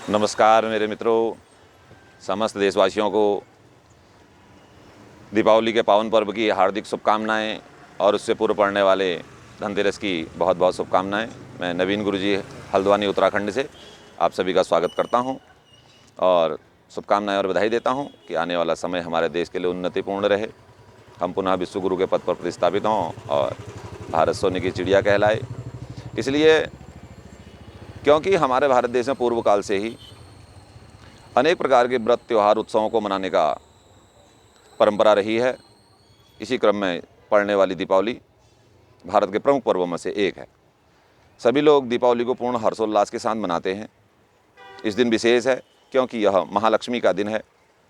नमस्कार मेरे मित्रों, समस्त देशवासियों को दीपावली के पावन पर्व की हार्दिक शुभकामनाएं और उससे पूर्व पड़ने वाले धनतेरस की बहुत बहुत शुभकामनाएं। मैं नवीन गुरुजी हल्द्वानी उत्तराखंड से आप सभी का स्वागत करता हूं और शुभकामनाएं और बधाई देता हूं कि आने वाला समय हमारे देश के लिए उन्नतिपूर्ण रहे, हम पुनः विश्व गुरु के पद पर प्रतिस्थापित हों और भारत सोने की चिड़िया कहलाए। इसलिए क्योंकि हमारे भारत देश में पूर्व काल से ही अनेक प्रकार के व्रत त्यौहार उत्सवों को मनाने का परंपरा रही है। इसी क्रम में पड़ने वाली दीपावली भारत के प्रमुख पर्वों में से एक है। सभी लोग दीपावली को पूर्ण हर्षोल्लास के साथ मनाते हैं। इस दिन विशेष है क्योंकि यह महालक्ष्मी का दिन है,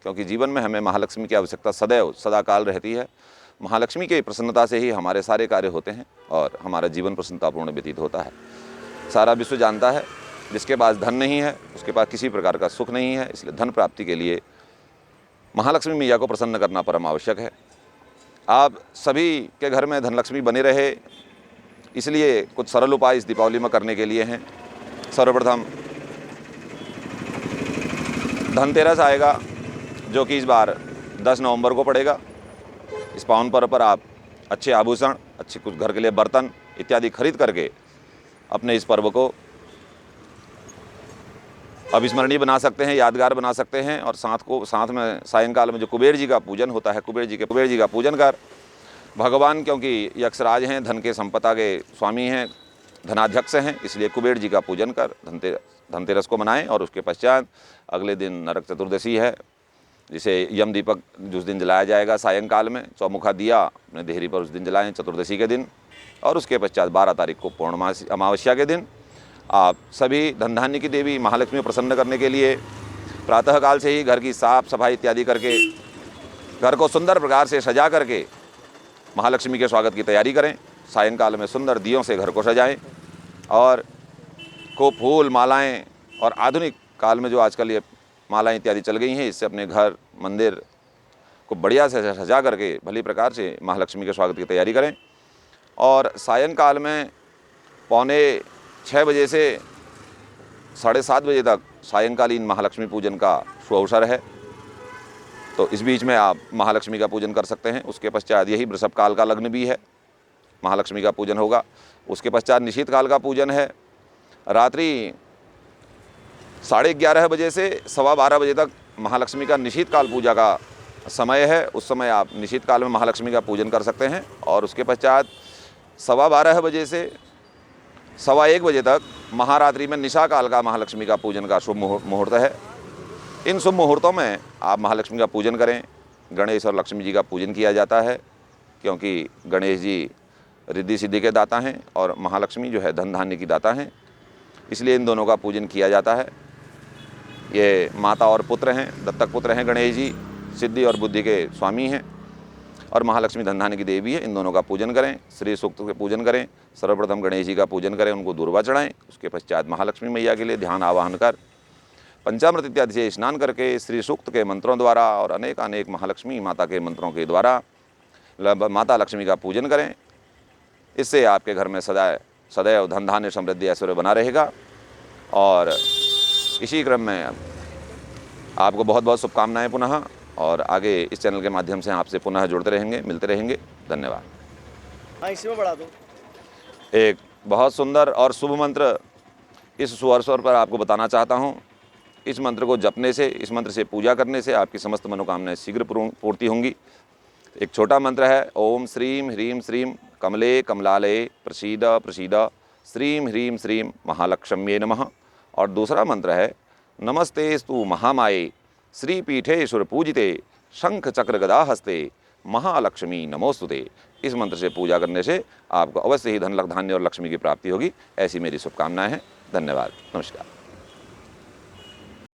क्योंकि जीवन में हमें महालक्ष्मी की आवश्यकता सदैव सदाकाल रहती है। महालक्ष्मी की प्रसन्नता से ही हमारे सारे कार्य होते हैं और हमारा जीवन प्रसन्नतापूर्ण व्यतीत होता है। सारा विश्व जानता है जिसके पास धन नहीं है उसके पास किसी प्रकार का सुख नहीं है। इसलिए धन प्राप्ति के लिए महालक्ष्मी मैया को प्रसन्न करना परम आवश्यक है। आप सभी के घर में धनलक्ष्मी बने रहे, इसलिए कुछ सरल उपाय इस दीपावली में करने के लिए हैं। सर्वप्रथम धनतेरस आएगा जो कि इस बार 10 नवंबर को पड़ेगा। इस पावन पर्व पर आप अच्छे आभूषण, अच्छे कुछ घर के लिए बर्तन इत्यादि खरीद करके अपने इस पर्व को अविस्मरणीय बना सकते हैं, यादगार बना सकते हैं। और साथ में सायंकाल में जो कुबेर जी का पूजन होता है, कुबेर जी का पूजन कर भगवान, क्योंकि यक्षराज हैं, धन के संपदा के स्वामी हैं, धनाध्यक्ष हैं, इसलिए कुबेर जी का पूजन कर धनतेरस को मनाएं। और उसके पश्चात अगले दिन नरक चतुर्दशी है, जिसे यम दीपक जिस दिन जलाया जाएगा सायंकाल में, चौमुखा दिया अपने देहरी पर उस दिन जलाएं चतुर्दशी के दिन। और उसके पश्चात 12 तारीख को पूर्णमासी अमावस्या के दिन आप सभी धन धान्य की देवी महालक्ष्मी को प्रसन्न करने के लिए प्रातःकाल से ही घर की साफ सफाई इत्यादि करके घर को सुंदर प्रकार से सजा करके महालक्ष्मी के स्वागत की तैयारी करें। सायंकाल में सुंदर दियों से घर को सजाएं और खूब फूल, मालाएं और आधुनिक काल में जो आजकल ये मालाएं इत्यादि चल गई हैं, इससे अपने घर मंदिर को बढ़िया से सजा करके भली प्रकार से महालक्ष्मी के स्वागत की तैयारी करें। और सायंकाल में 5:45 बजे से 7:30 बजे तक सायंकालीन महालक्ष्मी पूजन का शुभ अवसर है, तो इस बीच में आप महालक्ष्मी का पूजन कर सकते हैं। उसके पश्चात यही वृषभ काल का लग्न भी है, महालक्ष्मी का पूजन होगा। उसके पश्चात निशीत काल का पूजन है, रात्रि 11:30 बजे से 12:15 बजे तक महालक्ष्मी का निशीत काल पूजा का समय है। उस समय आप निशीत काल में महालक्ष्मी का पूजन कर सकते हैं। और उसके पश्चात 12:15 बजे से 1:15 बजे तक महारात्रि में निशा काल का महालक्ष्मी का पूजन का शुभ मुहूर्त है। इन शुभ मुहूर्तों में आप महालक्ष्मी का पूजन करें। गणेश और लक्ष्मी जी का पूजन किया जाता है, क्योंकि गणेश जी रिद्धि सिद्धि के दाता हैं और महालक्ष्मी जो है धन धान्य की दाता हैं, इसलिए इन दोनों का पूजन किया जाता है। ये माता और पुत्र हैं, दत्तक पुत्र हैं। गणेश जी सिद्धि और बुद्धि के स्वामी हैं और महालक्ष्मी धन धान्य की देवी है। इन दोनों का पूजन करें, श्री सूक्त के पूजन करें। सर्वप्रथम गणेश जी का पूजन करें, उनको दूर्वा चढ़ाएं। उसके पश्चात महालक्ष्मी मैया के लिए ध्यान आवाहन कर पंचामृत इत्यादि से स्नान करके श्री सूक्त के मंत्रों द्वारा और अनेक महालक्ष्मी माता के मंत्रों के द्वारा माता लक्ष्मी का पूजन करें। इससे आपके घर में सदैव धन धान्य समृद्धि ऐश्वर्य बना रहेगा। और इसी क्रम में आपको बहुत बहुत शुभकामनाएं पुनः, और आगे इस चैनल के माध्यम से आपसे पुनः जुड़ते रहेंगे, मिलते रहेंगे। धन्यवाद। हाँ, इसी में बढ़ा दो। एक बहुत सुंदर और शुभ मंत्र इस शुभ अवसर पर आपको बताना चाहता हूँ। इस मंत्र को जपने से, इस मंत्र से पूजा करने से आपकी समस्त मनोकामनाएं शीघ्र पूर्ति होंगी। एक छोटा मंत्र है, ओम श्रीम ह्रीम श्रीम कमले कमलालये प्रसीद प्रसीद श्रीम ह्रीम श्रीम महालक्ष्म्ये नमः। और दूसरा मंत्र है, नमस्तेस्तु महामाये श्रीपीठेश्वर पूजिते शंख चक्र गदा हस्ते महालक्ष्मी नमोस्तुते। इस मंत्र से पूजा करने से आपको अवश्य ही धन धान्य और लक्ष्मी की प्राप्ति होगी। ऐसी मेरी शुभकामनाएं हैं। धन्यवाद। नमस्कार।